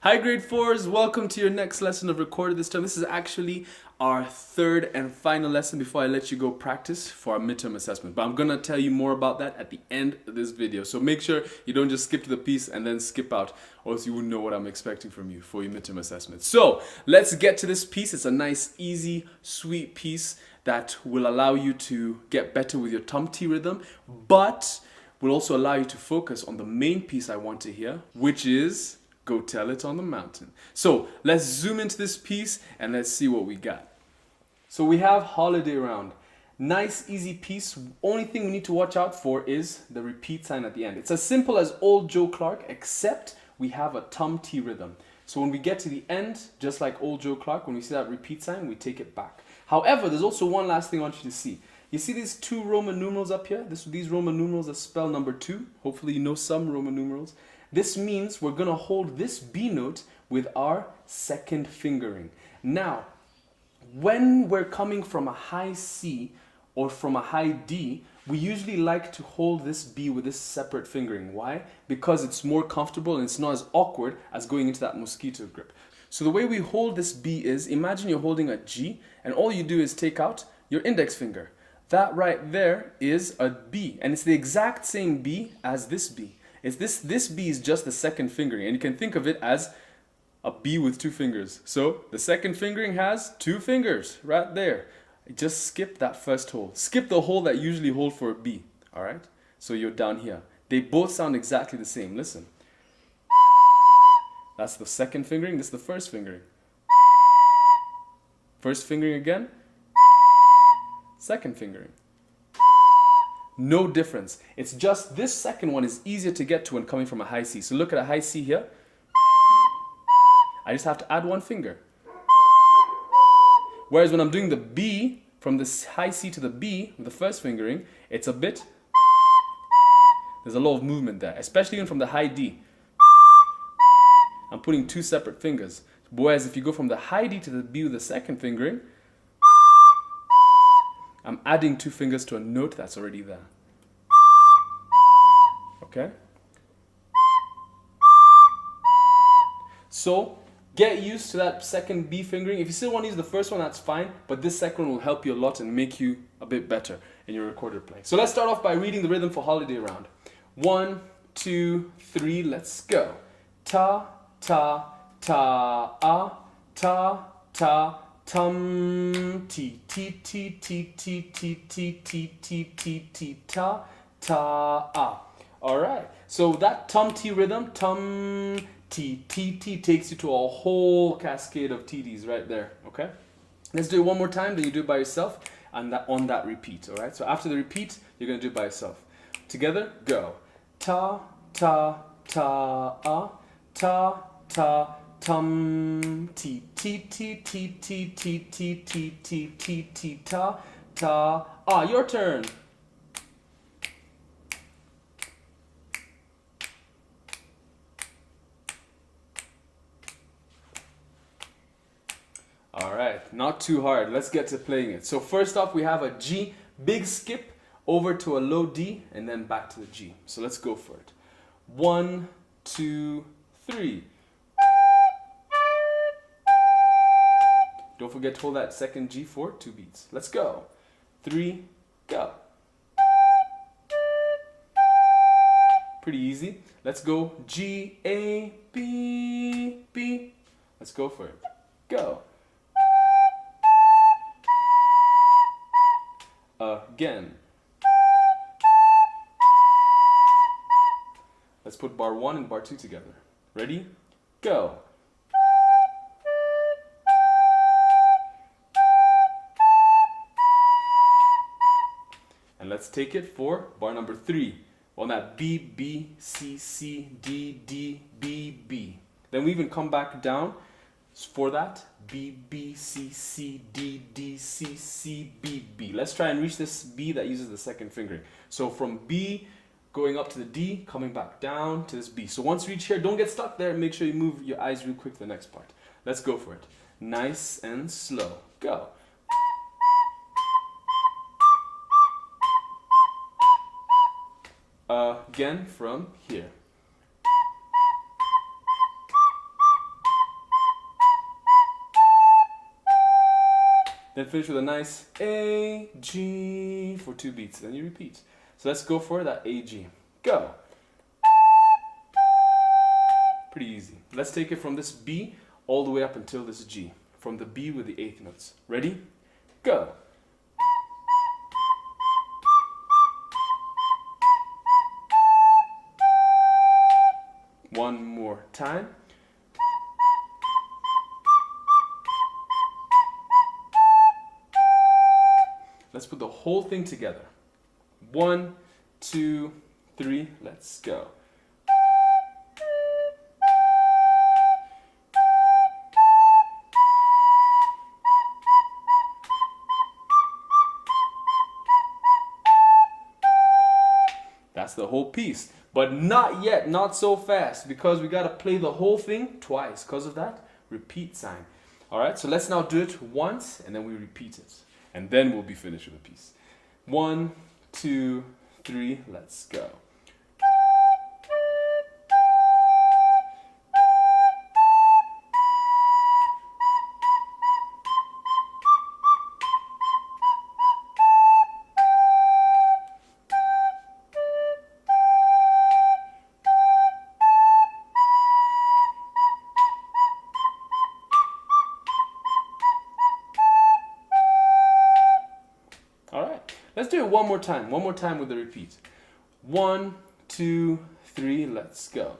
Hi grade 4s, welcome to your next lesson of recorded this time. This is actually our third and final lesson before I let you go practice for our midterm assessment. But I'm going to tell you more about that at the end of this video. So make sure you don't just skip to the piece and then skip out, or else you wouldn't know what I'm expecting from you for your midterm assessment. So let's get to this piece. It's a nice, easy, sweet piece that will allow you to get better with your tum-ti rhythm, but will also allow you to focus on the main piece I want to hear, which is Go Tell It on the Mountain. So let's zoom into this piece and let's see what we got. So we have Holiday Round. Nice, easy piece. Only thing we need to watch out for is the repeat sign at the end. It's as simple as Old Joe Clark, except we have a tum-ti rhythm. So when we get to the end, just like Old Joe Clark, when we see that repeat sign, we take it back. However, there's also one last thing I want you to see. You see these two Roman numerals up here? These Roman numerals that spell number 2. Hopefully you know some Roman numerals. This means we're going to hold this B note with our second fingering. Now, when we're coming from a high C or from a high D, we usually like to hold this B with this separate fingering. Why? Because it's more comfortable and it's not as awkward as going into that mosquito grip. So the way we hold this B is, imagine you're holding a G and all you do is take out your index finger. That right there is a B, and it's the exact same B as this B. It's this B is just the second fingering, and you can think of it as a B with 2 fingers. So the second fingering has 2 fingers right there. Just skip that first hole. Skip the hole that you usually hold for a B. All right? So you're down here. They both sound exactly the same. Listen. That's the second fingering. This is the first fingering. First fingering again. Second fingering. No difference. It's just this second one is easier to get to when coming from a high C. So look at a high C here. I just have to add 1 finger. Whereas when I'm doing the B, from this high C to the B with the first fingering, it's a bit, there's a lot of movement there, especially even from the high D. I'm putting 2 separate fingers. Whereas if you go from the high D to the B with the second fingering, I'm adding 2 fingers to a note that's already there. Okay? So, get used to that second B fingering. If you still want to use the first one, that's fine, but this second one will help you a lot and make you a bit better in your recorded playing. So let's start off by reading the rhythm for Holiday Round. 1, 2, 3, let's go. Ta, ta, ta, ah, ta, ta, tum, ti, ti, ti, ti, ti, ti, ti, ti, ti, ti, ti, ta, ta, ah. Alright, so that tum-ti rhythm, tum, ti, ti, ti, takes you to a whole cascade of TDs right there, okay? Let's do it one more time, then you do it by yourself, and on that repeat, alright? So after the repeat, you're going to do it by yourself. Together, go. Ta, ta, ta, ah, ta, ta, tum, ti, ti, ti, ti, ti, ti, ti, ti, ti, ti, ti, ta, ta, ah. Your turn. Alright, not too hard. Let's get to playing it. So first off, we have a G, big skip over to a low D, and then back to the G. So let's go for it. 1, 2, 3. Don't forget to hold that second G for 2 beats. Let's go. 3, go. Pretty easy. Let's go G, A, B, B. Let's go for it. Go. Again. Let's put bar 1 and bar 2 together. Ready? Go. And let's take it for bar number 3 on that B, B, C, C, D, D, B, B. Then we even come back down for that B, B, C, C, D, D, C, C, B, B. Let's try and reach this B that uses the second fingering. So from B going up to the D, coming back down to this B. So once you reach here, don't get stuck there. Make sure you move your eyes real quick to the next part. Let's go for it. Nice and slow. Go. Again from here. Then finish with a nice A, G for 2 beats. Then you repeat. So let's go for that A, G. Go. Pretty easy. Let's take it from this B all the way up until this G. From the B with the 8th notes. Ready? Go. One more time. Let's put the whole thing together. 1, 2, 3, let's go. That's the whole piece. But not yet, not so fast, because we gotta play the whole thing twice. Because of that, repeat sign. Alright, so let's now do it once and then we repeat it. And then we'll be finished with the piece. 1, 2, 3, let's go. Let's do it one more time with the repeat. 1, 2, 3, let's go.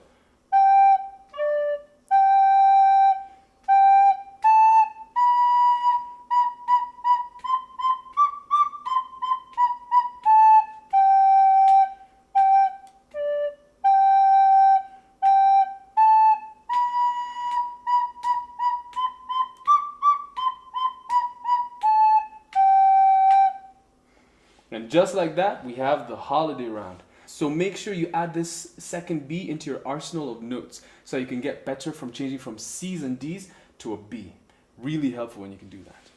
And just like that, we have the holiday round. So make sure you add this second B into your arsenal of notes so you can get better from changing from C's and D's to a B. Really helpful when you can do that.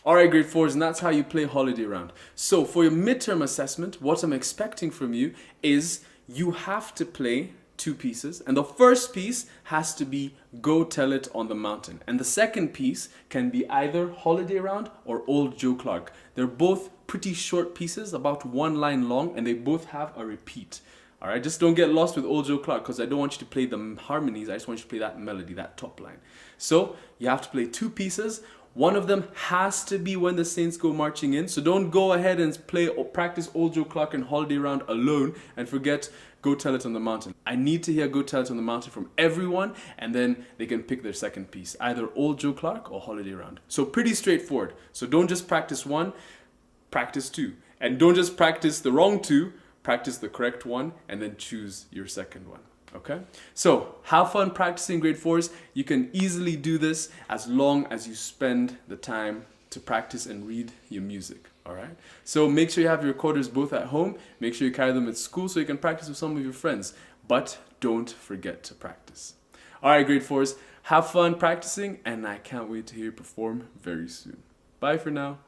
Alright, grade 4s, and that's how you play holiday round. So for your midterm assessment, what I'm expecting from you is you have to play 2 pieces, and the first piece has to be Go Tell It on the Mountain, and the second piece can be either Holiday Round or Old Joe Clark. They're both pretty short pieces, about 1 line long, and they both have a repeat. Alright, just don't get lost with Old Joe Clark because I don't want you to play the harmonies, I just want you to play that melody, that top line. So you have to play 2 pieces. One of them has to be When the Saints Go Marching In, so don't go ahead and play or practice Old Joe Clark and Holiday Round alone and forget Go Tell It on the Mountain. I need to hear Go Tell It on the Mountain from everyone, and then they can pick their second piece, either Old Joe Clark or Holiday Round. So pretty straightforward. So don't just practice 1, practice 2. And don't just practice the wrong 2, practice the correct one, and then choose your second one. Okay? So have fun practicing grade 4s. You can easily do this as long as you spend the time to practice and read your music. Alright? So make sure you have your recorders both at home. Make sure you carry them at school so you can practice with some of your friends. But don't forget to practice. Alright, grade 4s, have fun practicing, and I can't wait to hear you perform very soon. Bye for now.